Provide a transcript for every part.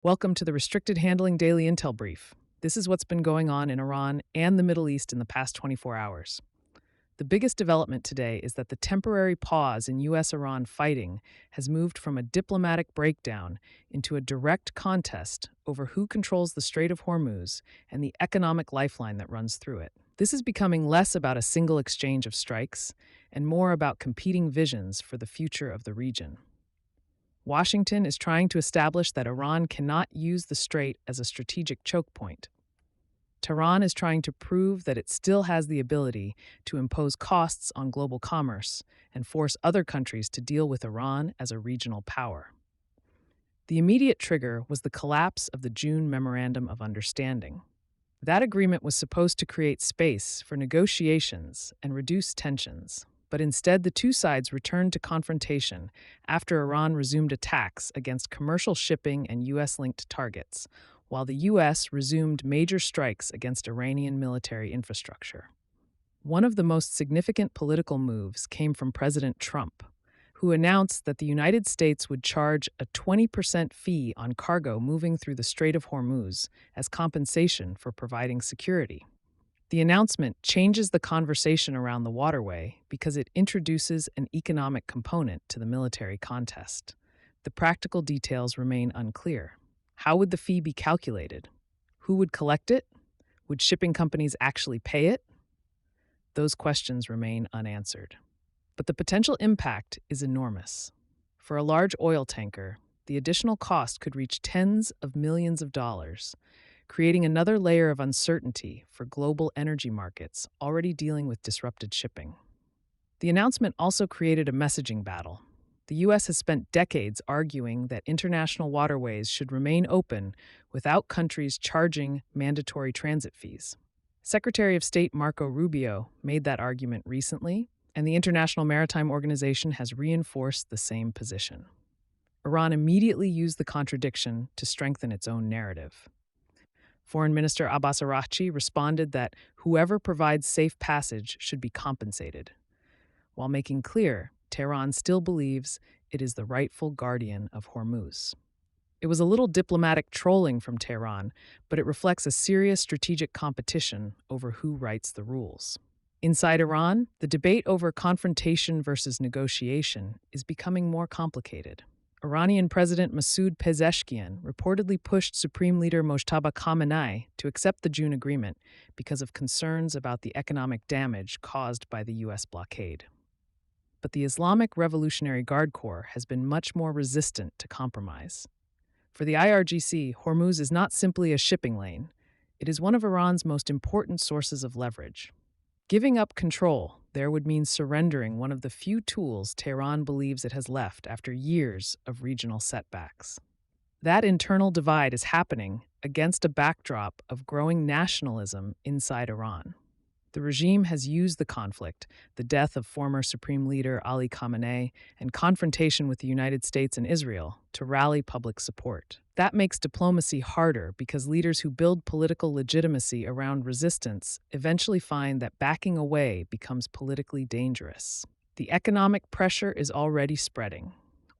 Welcome to the Restricted Handling Daily Intel Brief. This is what's been going on in Iran and the Middle East in the past 24 hours. The biggest development today is that the temporary pause in U.S. Iran fighting has moved from a diplomatic breakdown into a direct contest over who controls the Strait of Hormuz and the economic lifeline that runs through it. This is becoming less about a single exchange of strikes and more about competing visions for the future of the region. Washington is trying to establish that Iran cannot use the strait as a strategic choke point. Tehran is trying to prove that it still has the ability to impose costs on global commerce and force other countries to deal with Iran as a regional power. The immediate trigger was the collapse of the June Memorandum of Understanding. That agreement was supposed to create space for negotiations and reduce tensions. But instead, the two sides returned to confrontation after Iran resumed attacks against commercial shipping and U.S.-linked targets, while the U.S. resumed major strikes against Iranian military infrastructure. One of the most significant political moves came from President Trump, who announced that the United States would charge a 20% fee on cargo moving through the Strait of Hormuz as compensation for providing security. The announcement changes the conversation around the waterway because it introduces an economic component to the military contest. The practical details remain unclear. How would the fee be calculated? Who would collect it? Would shipping companies actually pay it? Those questions remain unanswered. But the potential impact is enormous. For a large oil tanker, the additional cost could reach tens of millions of dollars, creating another layer of uncertainty for global energy markets already dealing with disrupted shipping. The announcement also created a messaging battle. The U.S. has spent decades arguing that international waterways should remain open without countries charging mandatory transit fees. Secretary of State Marco Rubio made that argument recently, and the International Maritime Organization has reinforced the same position. Iran immediately used the contradiction to strengthen its own narrative. Foreign Minister Abbas Araghchi responded that whoever provides safe passage should be compensated, while making clear Tehran still believes it is the rightful guardian of Hormuz. It was a little diplomatic trolling from Tehran, but it reflects a serious strategic competition over who writes the rules. Inside Iran, the debate over confrontation versus negotiation is becoming more complicated. Iranian President Masoud Pezeshkian reportedly pushed Supreme Leader Mojtaba Khamenei to accept the June agreement because of concerns about the economic damage caused by the U.S. blockade. But the Islamic Revolutionary Guard Corps has been much more resistant to compromise. For the IRGC, Hormuz is not simply a shipping lane. It is one of Iran's most important sources of leverage. Giving up control there would mean surrendering one of the few tools Tehran believes it has left after years of regional setbacks. That internal divide is happening against a backdrop of growing nationalism inside Iran. The regime has used the conflict, the death of former Supreme Leader Ali Khamenei, and confrontation with the United States and Israel to rally public support. That makes diplomacy harder because leaders who build political legitimacy around resistance eventually find that backing away becomes politically dangerous. The economic pressure is already spreading.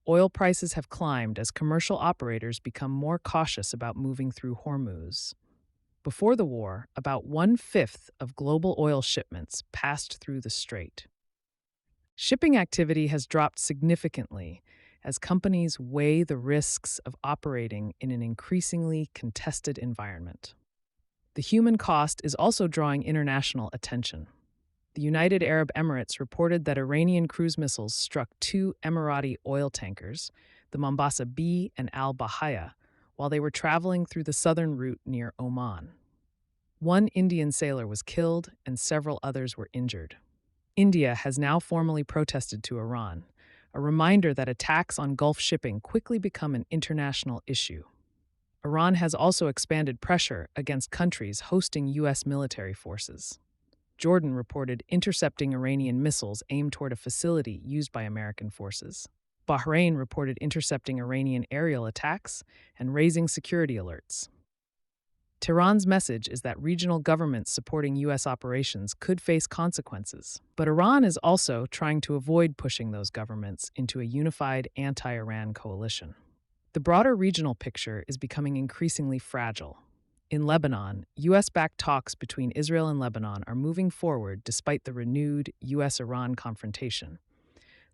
Oil prices have climbed as commercial operators become more cautious about moving through Hormuz. Before the war, about 1/5 of global oil shipments passed through the strait. Shipping activity has dropped significantly as companies weigh the risks of operating in an increasingly contested environment. The human cost is also drawing international attention. The United Arab Emirates reported that Iranian cruise missiles struck two Emirati oil tankers, the Mombasa B and Al Bahaya, while they were traveling through the southern route near Oman. One Indian sailor was killed and several others were injured. India has now formally protested to Iran, a reminder that attacks on Gulf shipping quickly become an international issue. Iran has also expanded pressure against countries hosting U.S. military forces. Jordan reported intercepting Iranian missiles aimed toward a facility used by American forces. Bahrain reported intercepting Iranian aerial attacks and raising security alerts. Tehran's message is that regional governments supporting U.S. operations could face consequences. But Iran is also trying to avoid pushing those governments into a unified anti-Iran coalition. The broader regional picture is becoming increasingly fragile. In Lebanon, U.S.-backed talks between Israel and Lebanon are moving forward despite the renewed U.S.-Iran confrontation.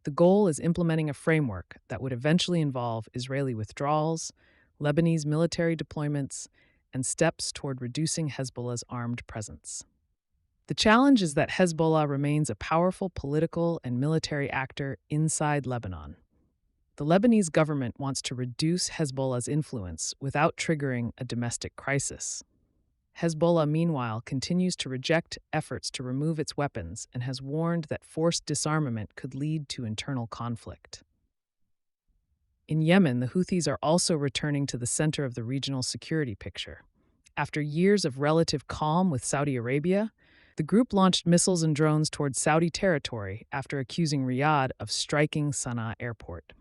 The goal is implementing a framework that would eventually involve Israeli withdrawals, Lebanese military deployments, and steps toward reducing Hezbollah's armed presence. The challenge is that Hezbollah remains a powerful political and military actor inside Lebanon. The Lebanese government wants to reduce Hezbollah's influence without triggering a domestic crisis. Hezbollah, meanwhile, continues to reject efforts to remove its weapons and has warned that forced disarmament could lead to internal conflict. In Yemen, the Houthis are also returning to the center of the regional security picture. After years of relative calm with Saudi Arabia, the group launched missiles and drones towards Saudi territory after accusing Riyadh of striking Sana'a airport.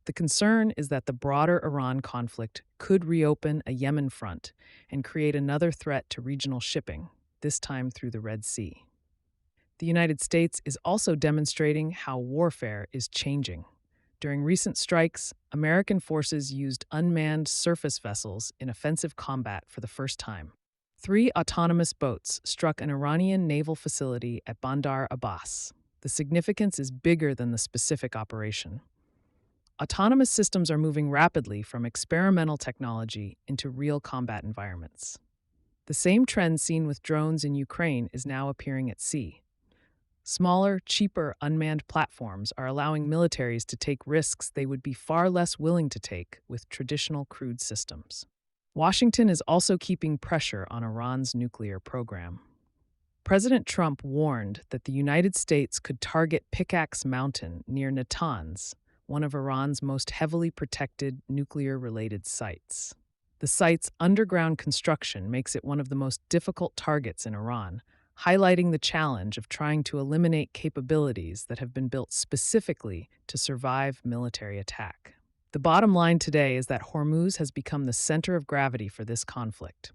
The concern is that the broader Iran conflict could reopen a Yemen front and create another threat to regional shipping, this time through the Red Sea. The United States is also demonstrating how warfare is changing. During recent strikes, American forces used unmanned surface vessels in offensive combat for the first time. 3 autonomous boats struck an Iranian naval facility at Bandar Abbas. The significance is bigger than the specific operation. Autonomous systems are moving rapidly from experimental technology into real combat environments. The same trend seen with drones in Ukraine is now appearing at sea. Smaller, cheaper, unmanned platforms are allowing militaries to take risks they would be far less willing to take with traditional crewed systems. Washington is also keeping pressure on Iran's nuclear program. President Trump warned that the United States could target Pickaxe Mountain near Natanz, one of Iran's most heavily protected nuclear-related sites. The site's underground construction makes it one of the most difficult targets in Iran, highlighting the challenge of trying to eliminate capabilities that have been built specifically to survive military attack. The bottom line today is that Hormuz has become the center of gravity for this conflict.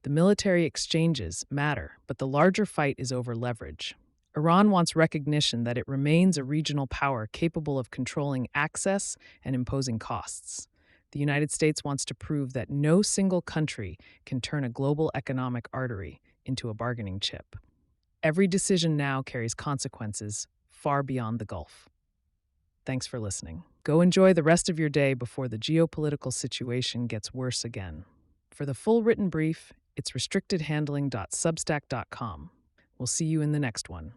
The military exchanges matter, but the larger fight is over leverage. Iran wants recognition that it remains a regional power capable of controlling access and imposing costs. The United States wants to prove that no single country can turn a global economic artery into a bargaining chip. Every decision now carries consequences far beyond the Gulf. Thanks for listening. Go enjoy the rest of your day before the geopolitical situation gets worse again. For the full written brief, it's restrictedhandling.substack.com. We'll see you in the next one.